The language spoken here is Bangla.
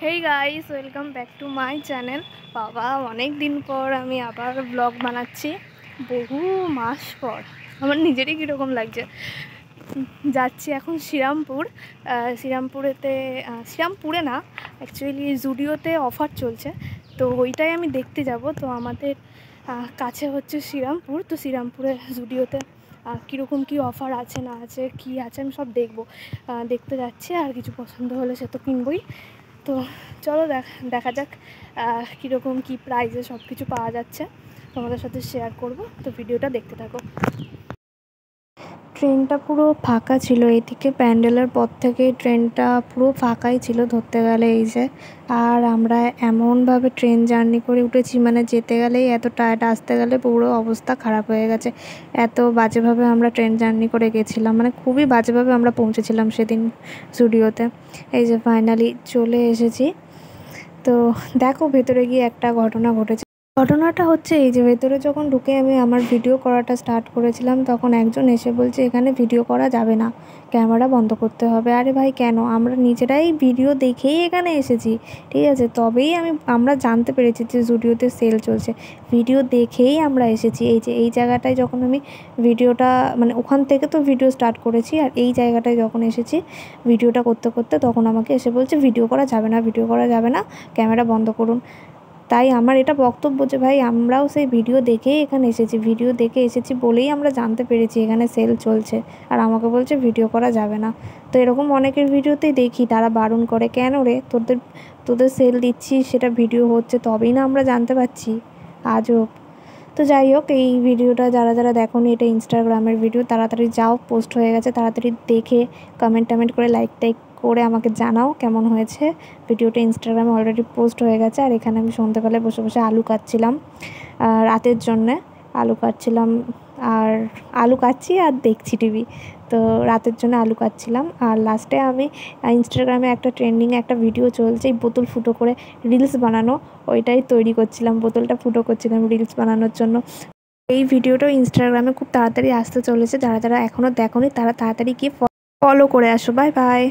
Hey guys, welcome back to my channel. বাবা, অনেক দিন পর আমি আবার ব্লগ বানাচ্ছি, বহু মাস পর। আমার নিজেরই কীরকম লাগছে। যাচ্ছি এখন শ্রীরামপুর। শ্রীরামপুরে না, অ্যাকচুয়ালি জুডিওতে অফার চলছে, তো ওইটাই আমি দেখতে যাব। তো আমাদের কাছে হচ্ছে শ্রীরামপুর, তো শ্রীরামপুরে জুডিওতে কীরকম কী অফার আছে না আছে, কি আছে আমি সব দেখতে যাচ্ছি। আর কিছু পছন্দ হলে সে তো কিনবই। তো চলো দেখা যাক কীরকম কী প্রাইসে সব কিছু পাওয়া যাচ্ছে, তোমাদের সাথে শেয়ার করব। তো ভিডিওটা দেখতে থাকো। ট্রেনটা পুরো ফাঁকা ছিল, এইদিকে প্যান্ডেলের পর থেকে ট্রেনটা পুরো ফাঁকাই ছিল ধরতে গেলে। এই যে, আর আমরা এমনভাবে ট্রেন জার্নি করে উঠেছি, মানে যেতে গেলেই এত টায়ার্ড, আসতে গেলে পুরো অবস্থা খারাপ হয়ে গেছে। এত বাজেভাবে আমরা ট্রেন জার্নি করে গেছিলাম, মানে খুবই বাজেভাবে আমরা পৌঁছেছিলাম সেদিন স্টুডিওতে। এই যে ফাইনালি চলে এসেছি। তো দেখো, ভেতরে গিয়ে একটা ঘটনা ঘটেছে। ঘটনাটা হচ্ছে এই যে, ভেতরে যখন ঢুকে আমি আমার ভিডিও করাটা স্টার্ট করেছিলাম, তখন একজন এসে বলছে এখানে ভিডিও করা যাবে না, ক্যামেরা বন্ধ করতে হবে। আরে ভাই, কেন? আমরা নিজেরাই ভিডিও দেখেই এখানে এসেছি, ঠিক আছে? তবেই আমরা জানতে পেরেছি যে জুডিওতে সেল চলছে, ভিডিও দেখেই আমরা এসেছি। এই যে এই জায়গাটায় যখন আমি ভিডিওটা, মানে ওখান থেকে তো ভিডিও স্টার্ট করেছি, আর এই জায়গাটায় যখন এসেছি ভিডিওটা করতে করতে, তখন আমাকে এসে বলছে ভিডিও করা যাবে না, ভিডিও করা যাবে না, ক্যামেরা বন্ধ করুন। তাই আমার এটা বক্তব্য যে ভাই, আমরাও সেই ভিডিও দেখেই এখানে এসেছি, ভিডিও দেখে এসেছি বলেই আমরা জানতে পেরেছি এখানে সেল চলছে, আর আমাকে বলছে ভিডিও করা যাবে না। তো এরকম অনেকের ভিডিওতেই দেখি তারা বারণ করে, কেন রে, তোদের সেল দিচ্ছি, সেটা ভিডিও হচ্ছে, তবেই না আমরা জানতে পারছি। আজব। তো যাই হোক, এই ভিডিওটা যারা দেখোনি, এটা ইনস্টাগ্রামের ভিডিও, তাড়াতাড়ি যাও, পোস্ট হয়ে গেছে, তাড়াতাড়ি দেখে কমেন্ট করে লাইক করে আমাকে জানাও কেমন হয়েছে। ভিডিওটা ইনস্টাগ্রামে অলরেডি পোস্ট হয়ে গেছে। আর এখানে আমি সন্ধ্যাবেলায় বসে বসে আলু কাটছিলাম রাতের জন্যে। আলু কাটছিলাম, আর আলু কাটছি আর দেখছি টিভি। তো রাতের জন্য আলু কাটছিলাম। আর লাস্টে আমি ইনস্টাগ্রামে একটা ট্রেন্ডিংয়ে একটা ভিডিও চলছে, এই বোতল ফুটো করে রিলস বানানো, ওইটাই তৈরি করছিলাম, বোতলটা ফুটো করছিলাম রিলস বানানোর জন্য। এই ভিডিওটাও ইনস্টাগ্রামে খুব তাড়াতাড়ি আসতে চলেছে। যারা এখনও দেখোনি তারা তাড়াতাড়ি গিয়ে ফলো করে আসো। Bye bye.